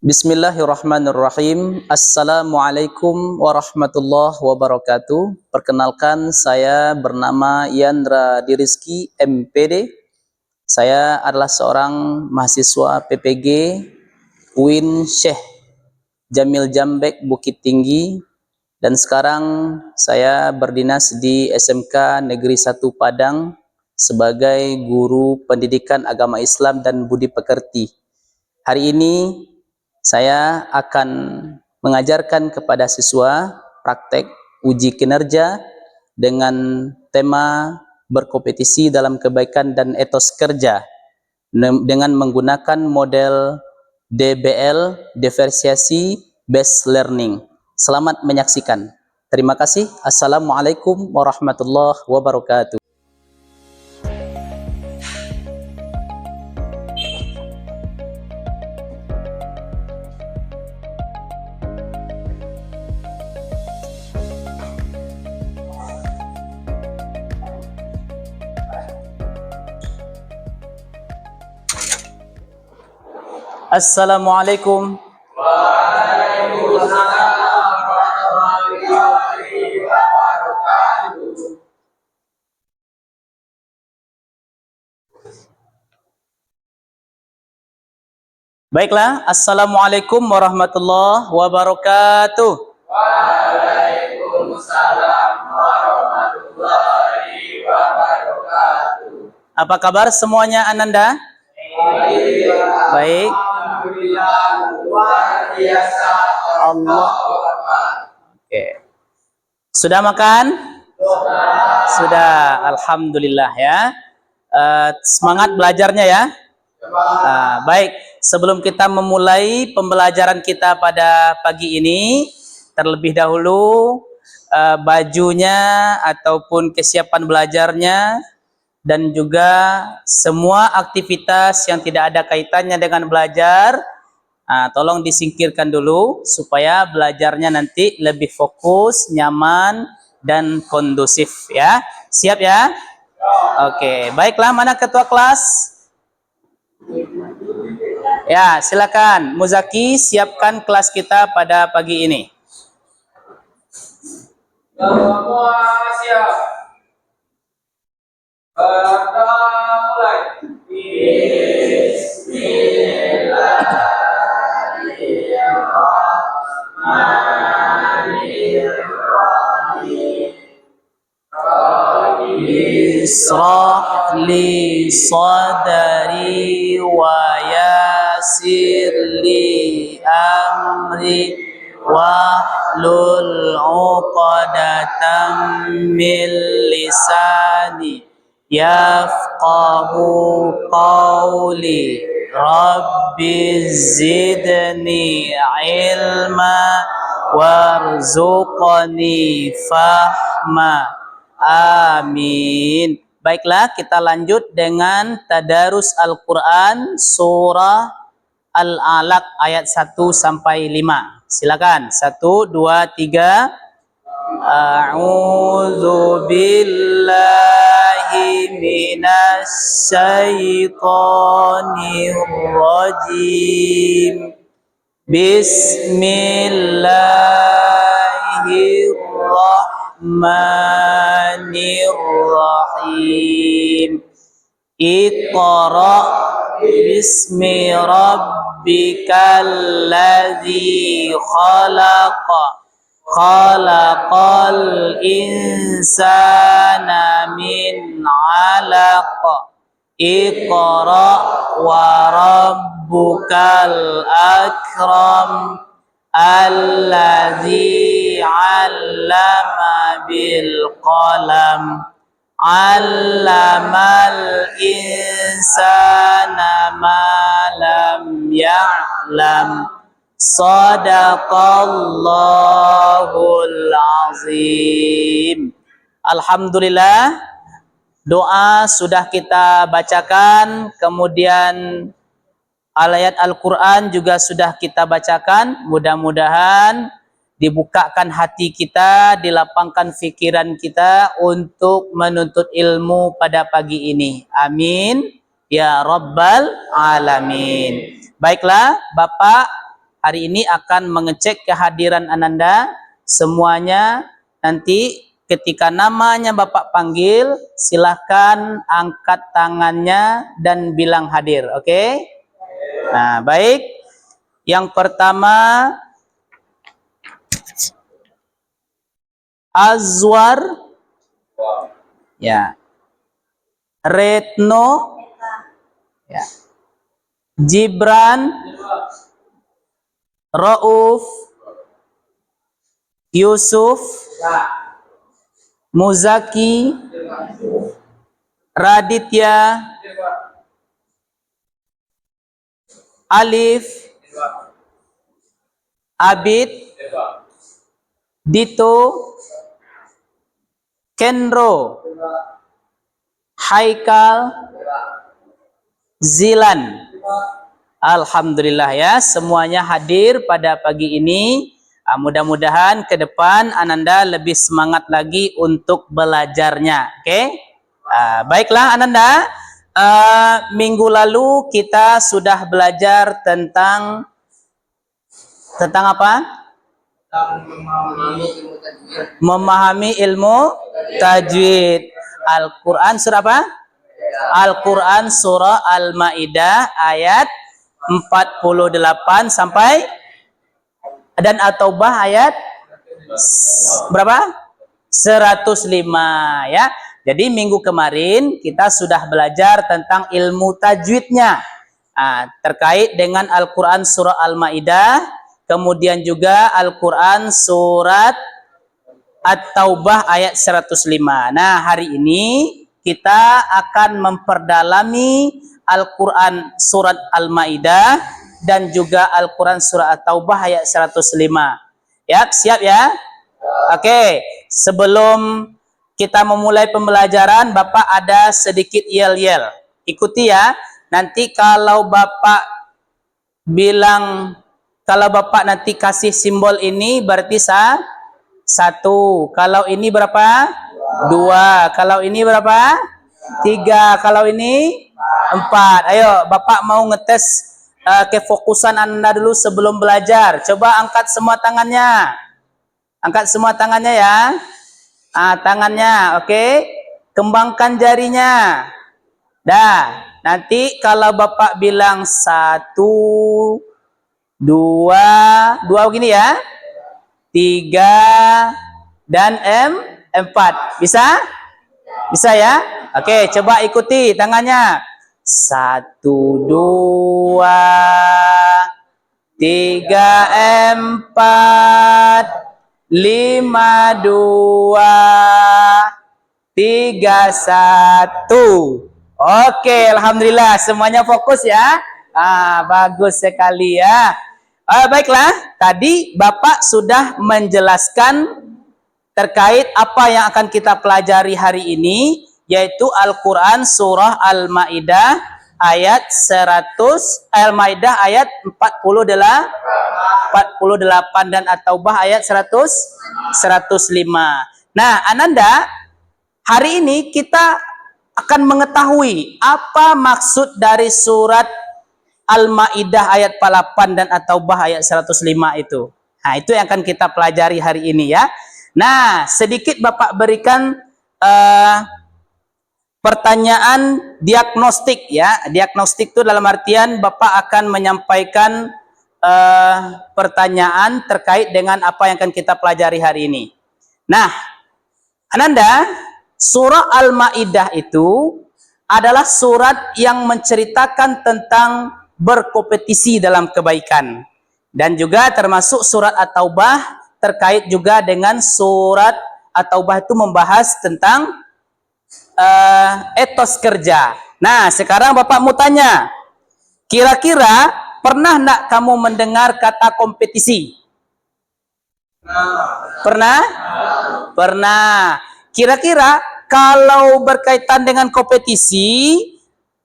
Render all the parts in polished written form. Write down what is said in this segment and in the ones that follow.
Bismillahirrahmanirrahim. Assalamualaikum warahmatullahi wabarakatuh. Perkenalkan, saya bernama Yandra Dirizki MPD. Saya adalah seorang mahasiswa PPG UIN Syekh Jamil Jambek Bukit Tinggi, dan sekarang saya berdinas di SMK Negeri 1 Padang sebagai guru pendidikan agama Islam dan budi pekerti. Hari ini saya akan mengajarkan kepada siswa praktek uji kinerja dengan tema berkompetisi dalam kebaikan dan etos kerja dengan menggunakan model DBL, Diferensiasi Based Learning. Selamat menyaksikan. Terima kasih. Assalamualaikum warahmatullahi wabarakatuh. Assalamualaikum. Waalaikumsalam warahmatullahi wabarakatuh. Baiklah, Assalamualaikum warahmatullahi wabarakatuh. Waalaikumsalam warahmatullahi wabarakatuh. Apa kabar semuanya, Ananda? Baik. Alhamdulillah, luar biasa. Allah. Oke. Sudah makan? Sudah. Alhamdulillah ya. Semangat belajarnya ya. Baik. Sebelum kita memulai pembelajaran kita pada pagi ini, terlebih dahulu bajunya ataupun kesiapan belajarnya dan juga semua aktivitas yang tidak ada kaitannya dengan belajar, tolong disingkirkan dulu supaya belajarnya nanti lebih fokus, nyaman, dan kondusif ya. Siap ya? Oke, baiklah, mana ketua kelas? Ya, silakan Muzaki, siapkan kelas kita pada pagi ini. Semua siap. Kita mulai. Bismillah. ishrah li sadri wa yassir li amri wahlul 'uqdatam min lisani yafqahu qawli rabbi zidni ilma warzuqni fahma. Amin. Baiklah, kita lanjut dengan tadarus Al-Quran surah Al-Alaq ayat 1 sampai 5. Silakan. 1, 2, 3. A'udzu billahi minasy syaithanir rajim. Bismillahirrahmanirrahim. Iqra bismi rabbikal ladzi khalaq. Khalaqal insana min 'alaq. Iqra wa rabbukal akram alladzi 'allama bil qalam 'allamal insana ma lam ya'lam. Shadaqallahul azim. Alhamdulillah, doa sudah kita bacakan, kemudian ayat Al-Quran juga sudah kita bacakan. Mudah-mudahan dibukakan hati kita, dilapangkan pikiran kita untuk menuntut ilmu pada pagi ini. Amin ya rabbal alamin. Baiklah, Bapak hari ini akan mengecek kehadiran Ananda semuanya. Nanti ketika namanya Bapak panggil, silahkan angkat tangannya dan bilang hadir. Oke? Nah, baik. Yang pertama, Azwar, ya. Retno, ya. Gibran, Rauf, Yusuf, Muzaki, Raditya, Alif, Abid, Dito, Kenro, Haikal, Zilan. Alhamdulillah ya, semuanya hadir pada pagi ini. Mudah-mudahan ke depan Ananda lebih semangat lagi untuk belajarnya. Oke? Baiklah Ananda, minggu lalu kita sudah belajar tentang apa? Memahami ilmu tajwid. Al-Quran surah apa? Al-Quran surah Al-Maidah ayat 48 sampai dan At-Taubah ayat berapa? 105 ya. Jadi minggu kemarin kita sudah belajar tentang ilmu tajwidnya. Terkait dengan Al-Quran surah Al-Maidah, kemudian juga Al-Quran surat At-Taubah ayat 105. Nah, hari ini kita akan memperdalami Al-Quran surat Al-Maidah dan juga Al-Quran surah At-Taubah ayat 105. Ya, siap ya? Oke, sebelum kita memulai pembelajaran, Bapak ada sedikit yel-yel. Ikuti ya. Nanti kalau Bapak bilang, kalau Bapak nanti kasih simbol ini berarti 1. Kalau ini berapa? 2. Kalau ini berapa? 3. Kalau ini 4. Ayo, Bapak mau ngetes kefokusan Anda dulu sebelum belajar. Coba angkat semua tangannya. Angkat semua tangannya ya. Tangannya, oke. Kembangkan jarinya. Dah, nanti kalau Bapak bilang 1, 2 begini ya. 3 dan 4. Bisa? Bisa ya? Oke, coba ikuti tangannya. 1, 2, 3, 4, 5, 2, 3, 1. Oke, alhamdulillah semuanya fokus ya. Bagus sekali ya. Baiklah, tadi Bapak sudah menjelaskan terkait apa yang akan kita pelajari hari ini, yaitu Al-Quran surah Al-Ma'idah ayat 100, Al-Ma'idah ayat 48 dan At-Taubah ayat 105. Nah, Ananda, hari ini kita akan mengetahui apa maksud dari surat Al-Ma'idah ayat 48 dan At-Taubah ayat 105 itu. Nah, itu yang akan kita pelajari hari ini ya. Nah, sedikit Bapak berikan pertanyaan diagnostik ya. Diagnostik itu dalam artian Bapak akan menyampaikan pertanyaan terkait dengan apa yang akan kita pelajari hari ini. Nah, Ananda, surah Al-Ma'idah itu adalah surat yang menceritakan tentang berkompetisi dalam kebaikan. Dan juga termasuk surat At-Taubah terkait juga dengan surat At-Taubah itu membahas tentang etos kerja. Nah, sekarang Bapak mau tanya, kira-kira pernah enggak kamu mendengar kata kompetisi? Pernah? Pernah. Kira-kira kalau berkaitan dengan kompetisi,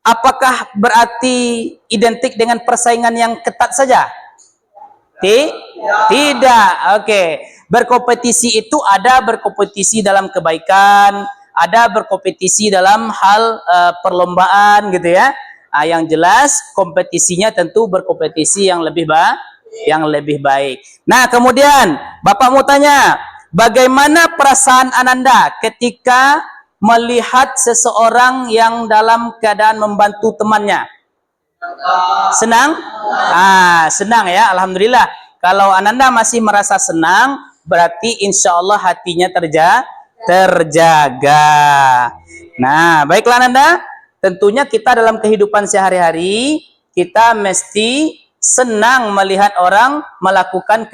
apakah berarti identik dengan persaingan yang ketat saja? Tidak. Oke. Berkompetisi itu ada berkompetisi dalam kebaikan, ada berkompetisi dalam hal perlombaan gitu ya. Yang jelas kompetisinya tentu berkompetisi yang lebih baik. Nah, kemudian Bapak mau tanya, bagaimana perasaan Ananda ketika melihat seseorang yang dalam keadaan membantu temannya? Senang? Senang ya, alhamdulillah. Kalau Ananda masih merasa senang, berarti insya Allah hatinya terjaga. Nah, baiklah Ananda, tentunya kita dalam kehidupan sehari-hari, kita mesti senang melihat orang melakukan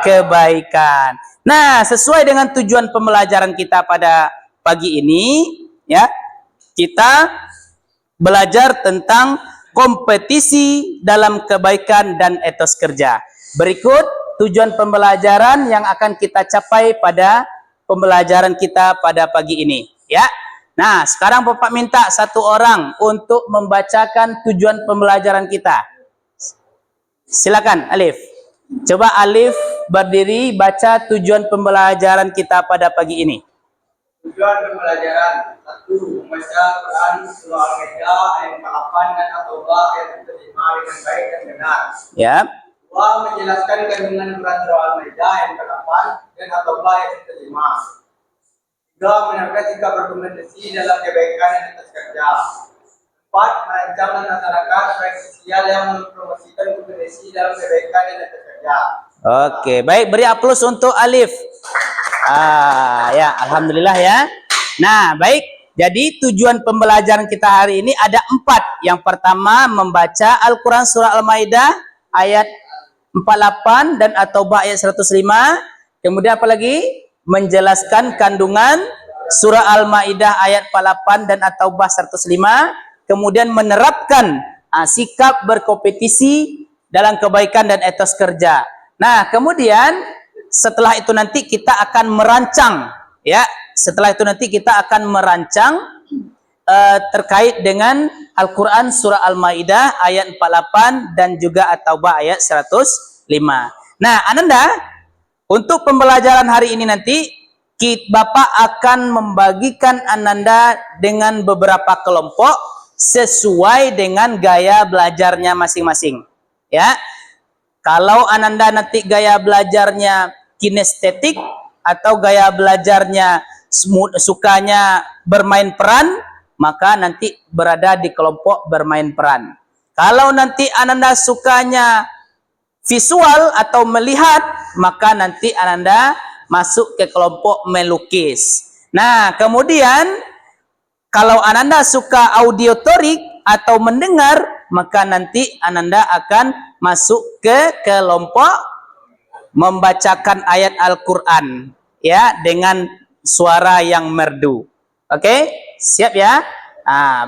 kebaikan. Nah, sesuai dengan tujuan pembelajaran kita pada pagi ini, ya, kita belajar tentang kompetisi dalam kebaikan dan etos kerja. Berikut tujuan pembelajaran yang akan kita capai pada pembelajaran kita pada pagi ini, ya. Nah, sekarang Bapak minta satu orang untuk membacakan tujuan pembelajaran kita. Silakan, Alif. Coba Alif berdiri baca tujuan pembelajaran kita pada pagi ini. Tujuan pembelajaran 1. Membaca Quran surah Al-Ma'idah ayat 48 dan At-Taubah ayat 105 dengan baik dan benar. Ya. 2. Menjelaskan kandungan Quran surah Al-Ma'idah ayat 48 dan At-Taubah ayat 105. 3. Menerapkan sikap berkompetisi dalam kebaikan dan etos kerja. 4. Merancang dan melaksanakan proyek sosial yang mempromosikan kompetisi dalam kebaikan dan etos kerja. Oke, baik, beri aplaus untuk Alif. Ya, alhamdulillah ya. Nah, baik. Jadi tujuan pembelajaran kita hari ini ada 4. Yang pertama membaca Al-Quran surah Al-Ma'idah ayat 48 dan At-Taubah ayat 105. Kemudian apa lagi? Menjelaskan kandungan surah Al-Ma'idah ayat 48 dan At-Taubah 105. Kemudian menerapkan sikap berkompetisi dalam kebaikan dan etos kerja. Nah, kemudian setelah itu nanti kita akan merancang, ya. Setelah itu nanti kita akan merancang terkait dengan Al-Quran surah Al-Ma'idah ayat 48 dan juga At-Taubah ayat 105. Nah, Ananda, untuk pembelajaran hari ini nanti Bapak akan membagikan Ananda dengan beberapa kelompok sesuai dengan gaya belajarnya masing-masing, ya. Kalau Ananda nanti gaya belajarnya kinestetik atau gaya belajarnya sukanya bermain peran, maka nanti berada di kelompok bermain peran. Kalau nanti Ananda sukanya visual atau melihat, maka nanti Ananda masuk ke kelompok melukis. Nah, kemudian kalau Ananda suka auditorik atau mendengar, maka nanti Ananda akan masuk ke kelompok membacakan ayat Al-Quran ya dengan suara yang merdu. Oke, siap ya?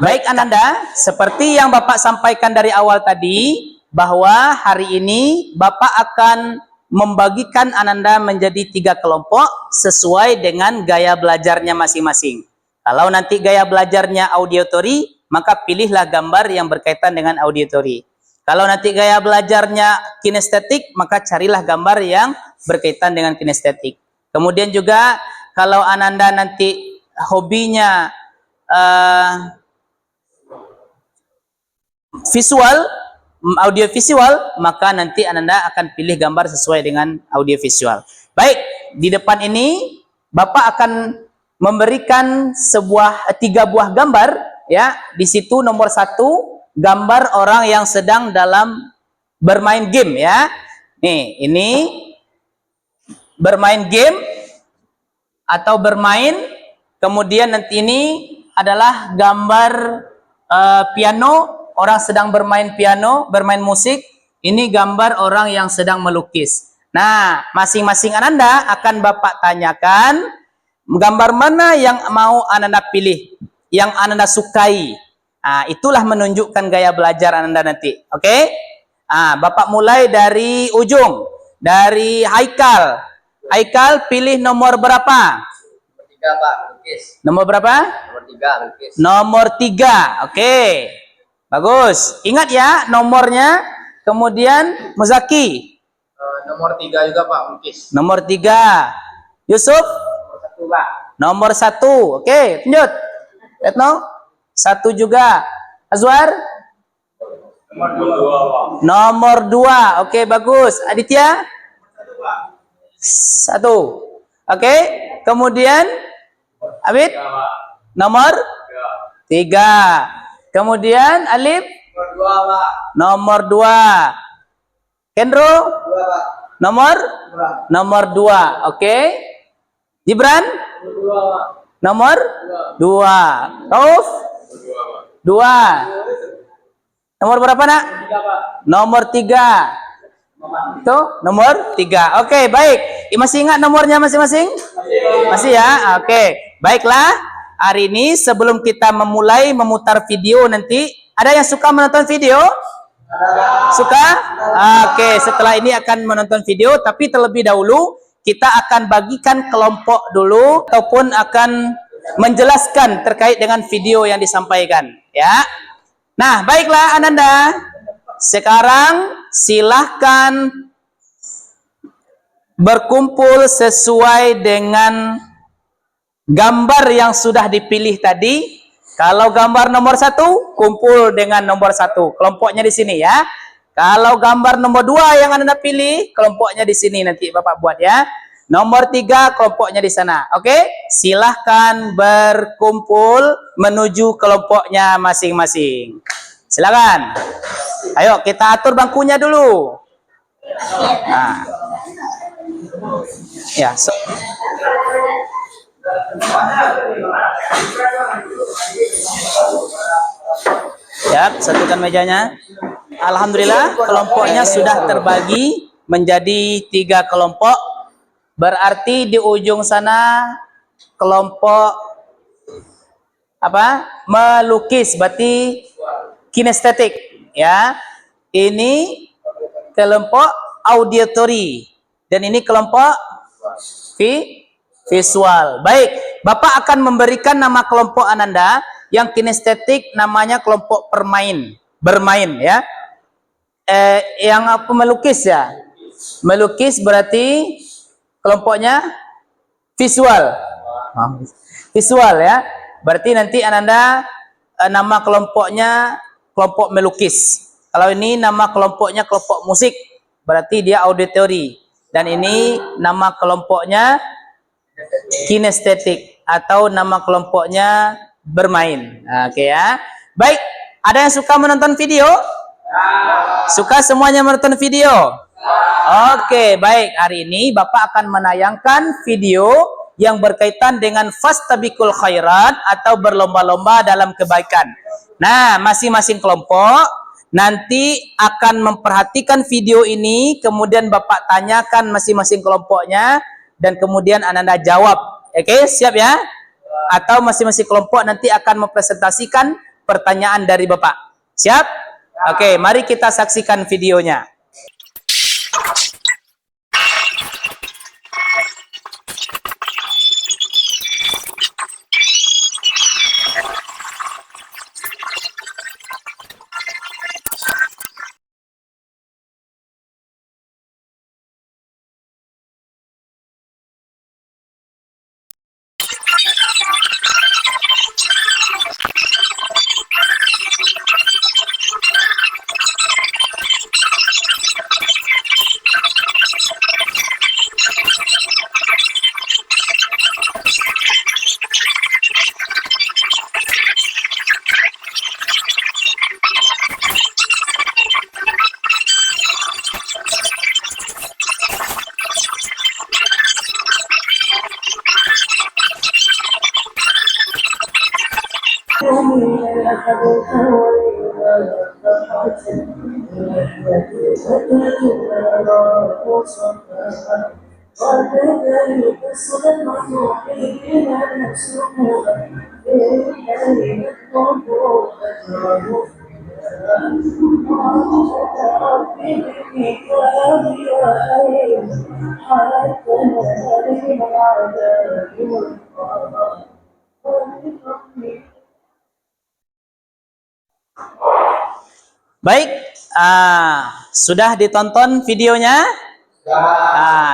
Baik Ananda, seperti yang Bapak sampaikan dari awal tadi, bahwa hari ini Bapak akan membagikan Ananda menjadi 3 kelompok sesuai dengan gaya belajarnya masing-masing. Kalau nanti gaya belajarnya auditory, maka pilihlah gambar yang berkaitan dengan auditory. Kalau nanti gaya belajarnya kinestetik, maka carilah gambar yang berkaitan dengan kinestetik. Kemudian juga kalau Ananda nanti hobinya visual, audio visual, maka nanti Ananda akan pilih gambar sesuai dengan audio visual. Baik, di depan ini Bapak akan memberikan 3 buah gambar ya. Di situ nomor 1 gambar orang yang sedang dalam bermain game ya. Nih, ini bermain game atau bermain. Kemudian nanti ini adalah gambar piano, orang sedang bermain piano, bermain musik. Ini gambar orang yang sedang melukis. Nah, masing-masing Ananda akan Bapak tanyakan gambar mana yang mau Ananda pilih, yang Ananda sukai. Itulah menunjukkan gaya belajar Ananda nanti. Oke? Bapak mulai dari ujung, dari Haikal. Haikal pilih nomor berapa? 3 Pak, lukis. Nomor berapa? Nomor 3, lukis. Nomor 3. Oke. Bagus. Ingat ya nomornya. Kemudian Muzaki. Nomor 3 juga Pak, lukis. Nomor 3. Yusuf? Nomor 1 Pak. Nomor 1. Oke, lanjut. Retno? 1 juga. Azwar? Nomor 2 Pak. Nomor 2. Oke, bagus. Aditya? 1. Oke. Kemudian Abid? Nomor 3. Kemudian Alif? Nomor 2 Pak. Nomor 2. Kendro? 2 Pak. Nomor? 2. Nomor 2. Oke. Gibran? Nomor 2 Pak. Nomor 2. Rauf? 2. Nomor berapa nak? 3 Pak. Nomor 3. Itu nomor 3. Oke, baik. Masih ingat nomornya masing-masing? Masih ya? Oke. Baiklah. Hari ini sebelum kita memulai memutar video nanti, ada yang suka menonton video? Suka? Oke, setelah ini akan menonton video, tapi terlebih dahulu kita akan bagikan kelompok dulu ataupun akan menjelaskan terkait dengan video yang disampaikan, ya. Nah, baiklah Ananda. Sekarang silahkan berkumpul sesuai dengan gambar yang sudah dipilih tadi. Kalau gambar nomor 1, kumpul dengan nomor 1. Kelompoknya di sini ya. Kalau gambar nomor 2 yang Anda pilih, kelompoknya di sini nanti Bapak buat ya. Nomor 3, kelompoknya di sana. Oke? Silahkan berkumpul menuju kelompoknya masing-masing. Silakan. Ayo kita atur bangkunya dulu. Nah. Ya, ya, satukan mejanya. Alhamdulillah, kelompoknya sudah terbagi menjadi 3 kelompok. Berarti di ujung sana kelompok apa? Melukis, berarti kinestetik, ya. Ini kelompok auditory dan ini kelompok visual. Baik, Bapak akan memberikan nama kelompok Ananda yang kinestetik namanya kelompok bermain ya. Yang apa melukis ya? Melukis berarti kelompoknya visual. Visual ya. Berarti nanti Ananda nama kelompoknya kelompok melukis. Kalau ini nama kelompoknya kelompok musik, berarti dia auditory. Dan ini nama kelompoknya kinestetik atau nama kelompoknya bermain. Oke ya. Baik, ada yang suka menonton video? Suka semuanya menonton video? Oke, baik. Hari ini Bapak akan menayangkan video yang berkaitan dengan fastabiqul khairat atau berlomba-lomba dalam kebaikan. Nah, masing-masing kelompok nanti akan memperhatikan video ini, kemudian Bapak tanyakan masing-masing kelompoknya, dan kemudian Ananda jawab. Oke, siap ya? Atau masing-masing kelompok nanti akan mempresentasikan pertanyaan dari Bapak. Siap? Oke, mari kita saksikan videonya. Baik, sudah ditonton videonya?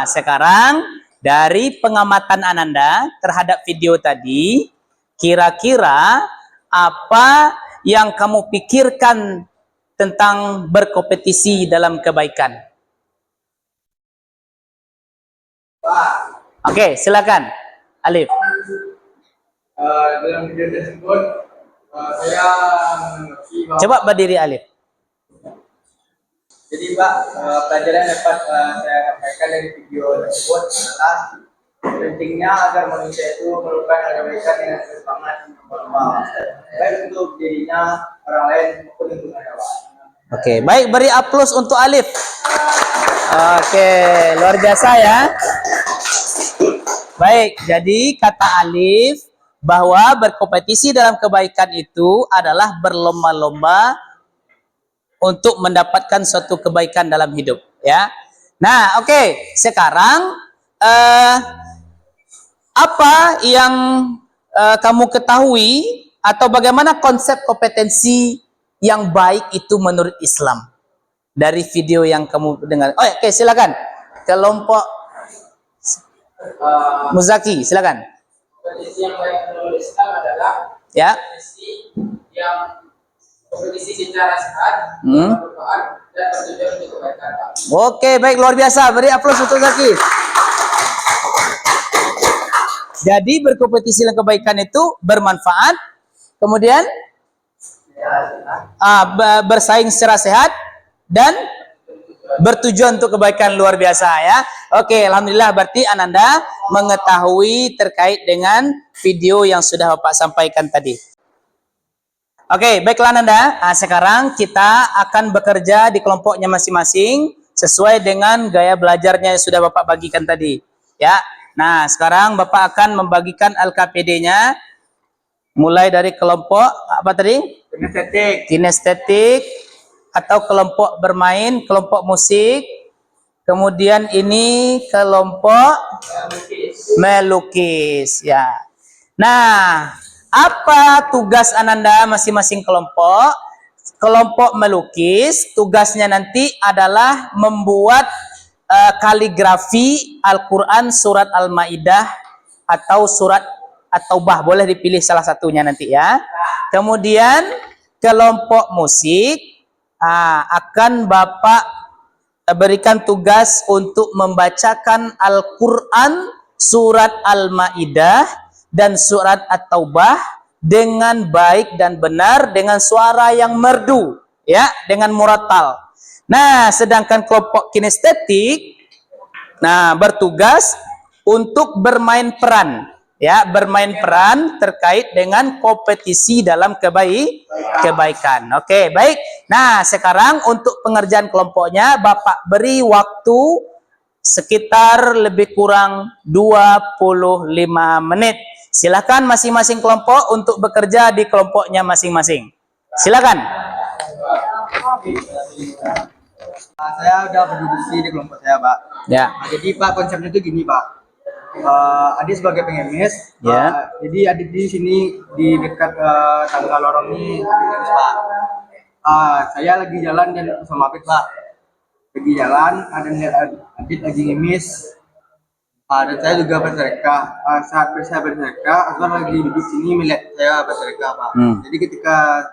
Sekarang dari pengamatan Ananda terhadap video tadi, kira-kira apa yang kamu pikirkan tentang berkompetisi dalam kebaikan? Oke, silakan, Alif. Dalam video tersebut, saya mengerti bahwa Coba berdiri, Alif. jadi Pak, pelajaran yang dapat saya sampaikan dari video tersebut adalah pentingnya agar manusia itu melakukan kebaikan dengan semangat berlomba, baik untuk dirinya, orang lain maupun untuk hewan. Oke, baik, beri aplaus untuk Alif. Oke, luar biasa ya. Baik, jadi kata Alif bahwa berkompetisi dalam kebaikan itu adalah berlomba-lomba untuk mendapatkan suatu kebaikan dalam hidup, ya. Nah, oke, sekarang apa yang kamu ketahui atau bagaimana konsep kompetensi yang baik itu menurut Islam dari video yang kamu dengar? Oh, oke, silakan. Kelompok Muzaki, silakan. Kompetisi yang baik menurut Islam adalah Ya. kompetisi secara sehat, bermanfaat, dan bertujuan untuk kebaikan. Oke, baik, luar biasa. Beri aplaus untuk Zaki. Jadi berkompetisi dalam kebaikan itu bermanfaat, kemudian bersaing secara sehat dan bertujuan untuk kebaikan. Luar biasa ya. Oke, alhamdulillah berarti Ananda mengetahui terkait dengan video yang sudah Bapak sampaikan tadi. Oke, baiklah Ananda. Sekarang kita akan bekerja di kelompoknya masing-masing sesuai dengan gaya belajarnya yang sudah Bapak bagikan tadi. Ya. Nah, sekarang Bapak akan membagikan LKPD-nya mulai dari kelompok apa tadi? Kinestetik atau kelompok bermain, kelompok musik. Kemudian ini kelompok melukis ya. Nah, apa tugas Ananda masing-masing kelompok? Kelompok melukis tugasnya nanti adalah membuat kaligrafi Al-Quran surat Al-Maidah atau surat At-Taubah, boleh dipilih salah satunya nanti ya. Kemudian kelompok musik akan Bapak berikan tugas untuk membacakan Al-Quran surat Al-Maidah dan surat At-Taubah dengan baik dan benar dengan suara yang merdu ya, dengan murattal. Nah, sedangkan kelompok kinestetik bertugas untuk bermain peran, ya, bermain peran terkait dengan kompetisi dalam kebaikan. Oke, baik. Nah, sekarang untuk pengerjaan kelompoknya Bapak beri waktu sekitar lebih kurang 25 menit. Silakan masing-masing kelompok untuk bekerja di kelompoknya masing-masing. Silakan. Saya udah berdiskusi di kelompok saya, Pak. Ya. Jadi Pak, konsepnya itu gini, Pak. Adik sebagai pengemis, Ya. jadi adik di sini di dekat tangga lorong ini, Pak. Saya lagi jalan dan sama Apit, Pak. Lagi jalan, ada lihat Adit lagi ngemis. Dan saya juga bersedekah. Saat saya bersedekah, Azwar lagi duduk sini melihat saya bersedekah, Pak. Jadi ketika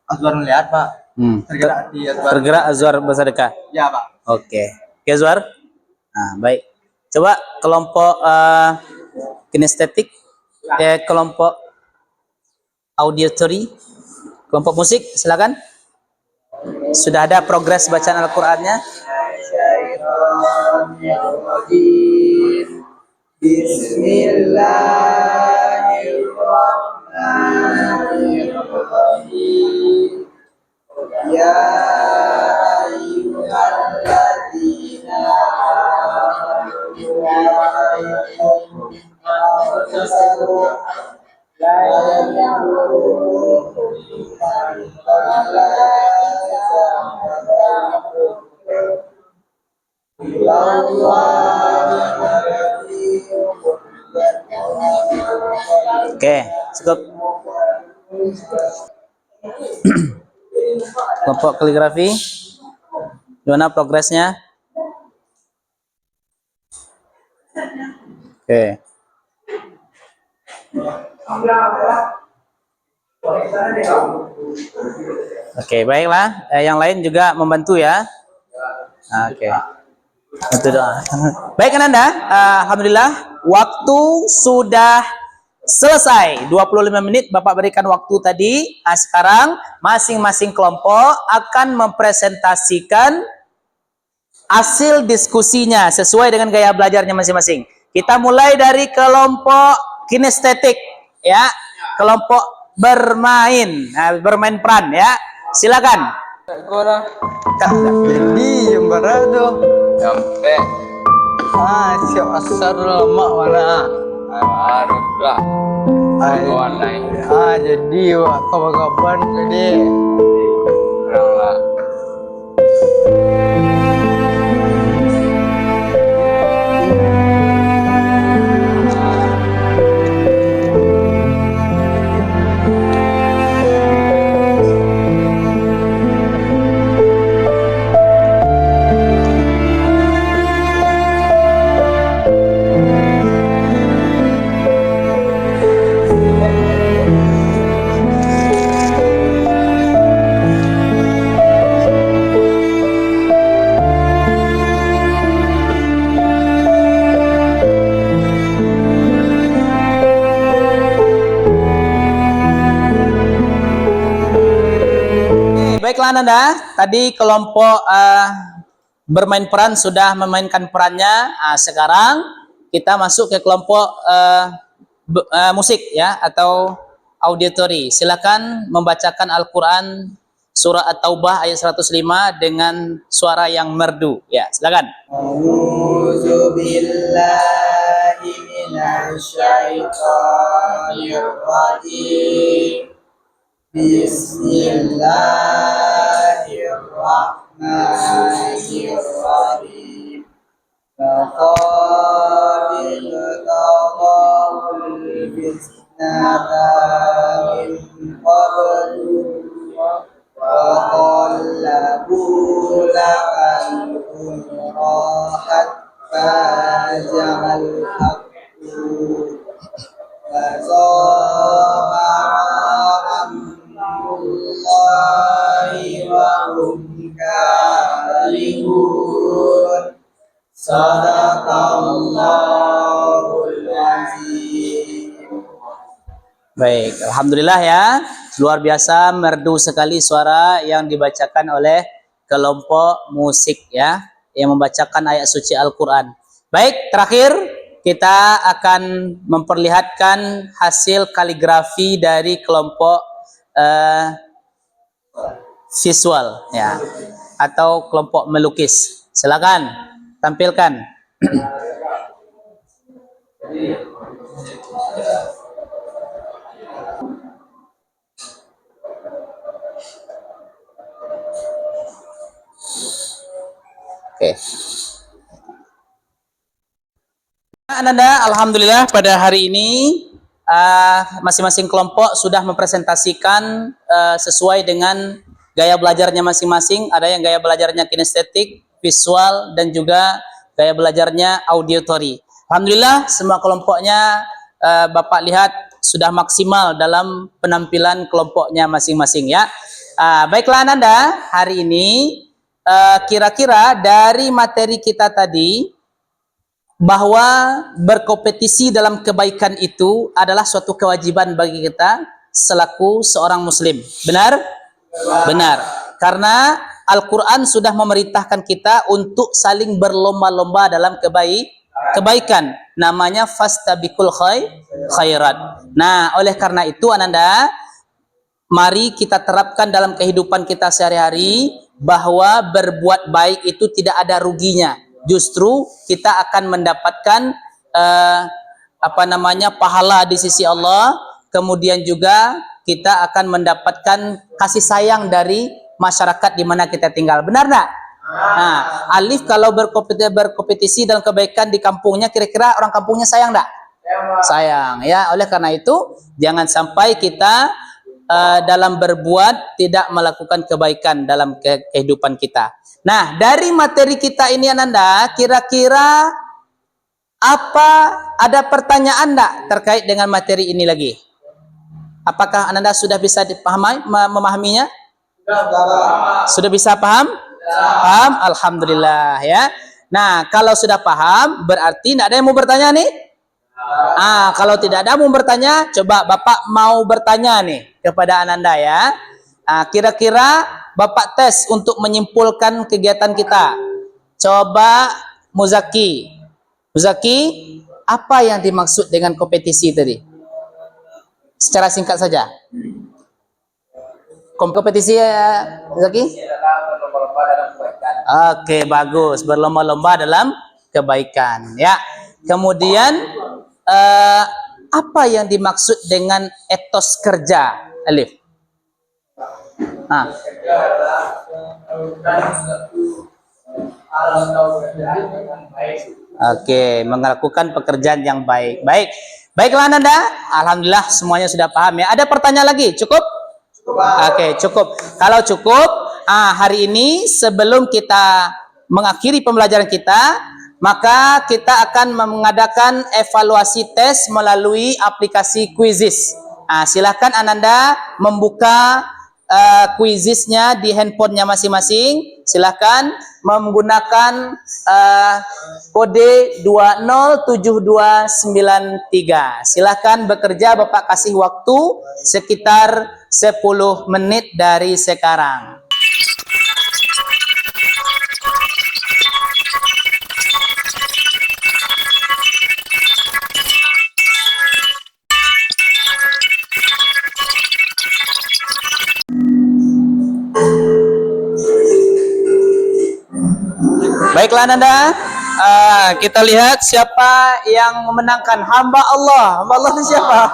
Azwar melihat, Pak, tergerak hati Azwar. Tergerak Azwar bersedekah. Ya, Pak. Oke. Oke, Azwar. Nah, baik. Coba kelompok kinestetik, kelompok auditory, kelompok musik, silakan. Sudah ada progres bacaan Al-Qur'annya? Bismillahirrahmanirrahim. Ya ayyuhalladzina amanu la yadurrukum man dhalla Oke, cukup. Kelompok kaligrafi, gimana progresnya? Oke. Oke, baiklah. Yang lain juga membantu ya. Oke. Itu doa. Baik, Ananda. Alhamdulillah, waktu sudah selesai. 25 menit Bapak berikan waktu tadi. Nah, sekarang masing-masing kelompok akan mempresentasikan hasil diskusinya sesuai dengan gaya belajarnya masing-masing. Kita mulai dari kelompok kinestetik, ya. Kelompok bermain, bermain peran, ya. Silakan. Jadi yang berado sampai siap asar lama mana arah jadi kapan jadi orang lah. Baiklah Ananda, tadi kelompok bermain peran sudah memainkan perannya. Sekarang kita masuk ke kelompok musik, ya, atau auditory. Silakan membacakan Al-Qur'an surah At-Taubah ayat 105 dengan suara yang merdu, ya. Silakan. A'udzu billahi minasy syaithanir rajim. Bismillahirrahmanirrahim. Laqad iltaqawul bisnata min qablu wa qallabu lakal umrahat faja'al haqqu wa Allahi wa hum karihun. Sadaqallahul azim. Baik, alhamdulillah ya. Luar biasa merdu sekali suara yang dibacakan oleh kelompok musik, ya, yang membacakan ayat suci Al-Qur'an. Baik, terakhir kita akan memperlihatkan hasil kaligrafi dari kelompok visual ya, atau kelompok melukis. Silakan tampilkan. Oke. Ananda, alhamdulillah pada hari ini masing-masing kelompok sudah mempresentasikan sesuai dengan gaya belajarnya masing-masing. Ada yang gaya belajarnya kinestetik, visual, dan juga gaya belajarnya auditory. Alhamdulillah semua kelompoknya Bapak lihat sudah maksimal dalam penampilan kelompoknya masing-masing ya. Baiklah Ananda, hari ini kira-kira dari materi kita tadi bahwa berkompetisi dalam kebaikan itu adalah suatu kewajiban bagi kita selaku seorang muslim. Benar? Benar. Karena Al-Quran sudah memerintahkan kita untuk saling berlomba-lomba dalam kebaikan. Namanya fastabiqul khairat. Nah, oleh karena itu Ananda, mari kita terapkan dalam kehidupan kita sehari-hari bahwa berbuat baik itu tidak ada ruginya. Justru kita akan mendapatkan pahala di sisi Allah. Kemudian juga kita akan mendapatkan kasih sayang dari masyarakat di mana kita tinggal. Benar enggak? Nah, Alif kalau berkompetisi dalam kebaikan di kampungnya, kira-kira orang kampungnya sayang enggak? Sayang ya. Oleh karena itu jangan sampai kita dalam berbuat tidak melakukan kebaikan dalam kehidupan kita. Nah, dari materi kita ini Ananda, kira-kira ada pertanyaan enggak terkait dengan materi ini lagi? Apakah Ananda sudah bisa memahaminya? Sudah bisa paham? Paham? Alhamdulillah ya. Nah, kalau sudah paham berarti tidak ada yang mau bertanya nih? Kalau tidak ada mau bertanya, coba Bapak mau bertanya nih kepada Ananda ya. Kira-kira Bapak tes untuk menyimpulkan kegiatan kita. Coba Muzaki, apa yang dimaksud dengan kompetisi tadi? Secara singkat saja. Kompetisi ya, Muzaki? Oke, bagus. Berlomba-lomba dalam kebaikan ya. Kemudian apa yang dimaksud dengan etos kerja, Alif? Oke, melakukan pekerjaan yang baik. Baiklah Ananda, alhamdulillah semuanya sudah paham ya. Ada pertanyaan lagi? Cukup? Oke, cukup. Kalau cukup, hari ini sebelum kita mengakhiri pembelajaran kita, maka kita akan mengadakan evaluasi tes melalui aplikasi Quizizz. Silahkan Ananda membuka Quizizz-nya di handphonenya masing-masing. Silahkan menggunakan kode 207293. Silahkan bekerja, Bapak kasih waktu sekitar 10 menit dari sekarang. Baiklah Nanda, kita lihat siapa yang memenangkan. Hamba Allah itu siapa?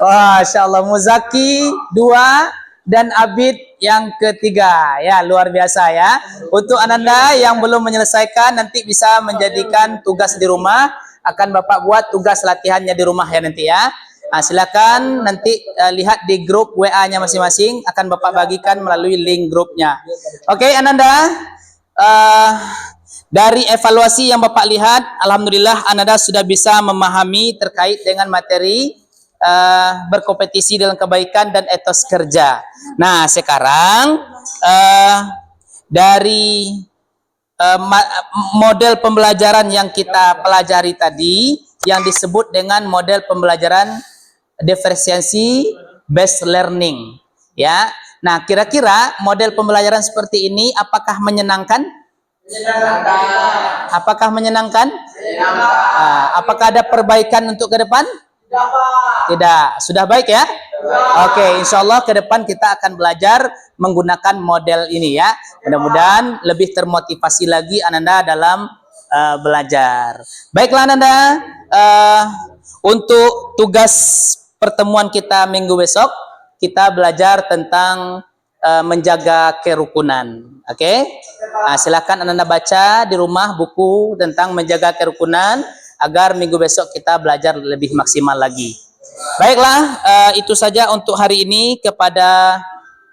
Wah, Masya Allah, Muzaki 2 dan Abid yang ketiga. Ya, luar biasa ya. Untuk Ananda yang belum menyelesaikan, nanti bisa menjadikan tugas di rumah. Akan Bapak buat tugas latihannya di rumah ya nanti ya. Silakan nanti lihat di grup WA-nya masing-masing. Akan Bapak bagikan melalui link grupnya. Oke, Ananda. Dari evaluasi yang Bapak lihat, alhamdulillah Ananda sudah bisa memahami terkait dengan materi berkompetisi dalam kebaikan dan etos kerja. Nah, sekarang dari model pembelajaran yang kita pelajari tadi, yang disebut dengan model pembelajaran diferensiasi based learning, ya. Nah, kira-kira model pembelajaran seperti ini apakah menyenangkan? Apakah menyenangkan? Apakah ada perbaikan untuk ke depan? Tidak. Sudah baik ya? Oke, insya Allah ke depan kita akan belajar menggunakan model ini ya. Mudah-mudahan lebih termotivasi lagi Ananda dalam belajar. Baiklah Ananda, untuk tugas pertemuan kita minggu besok, kita belajar tentang menjaga kerukunan. Oke? Silakan Ananda baca di rumah buku tentang menjaga kerukunan agar minggu besok kita belajar lebih maksimal lagi. Baiklah, itu saja untuk hari ini. Kepada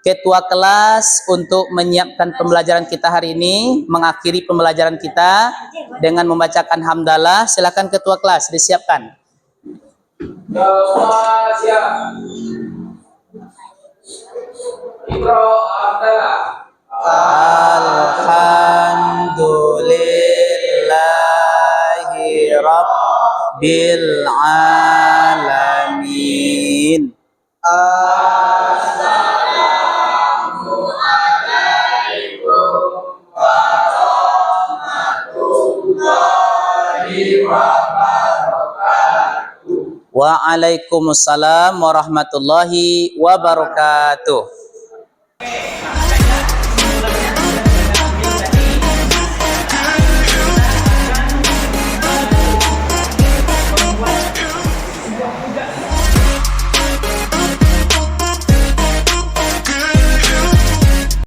ketua kelas untuk menyiapkan pembelajaran kita hari ini, mengakhiri pembelajaran kita dengan membacakan hamdalah. Silakan ketua kelas disiapkan. Semua siap. Ikro hamdalah. Alhamdulillahi Rabbil Alamin. Waalaikumsalam warahmatullahi wabarakatuh.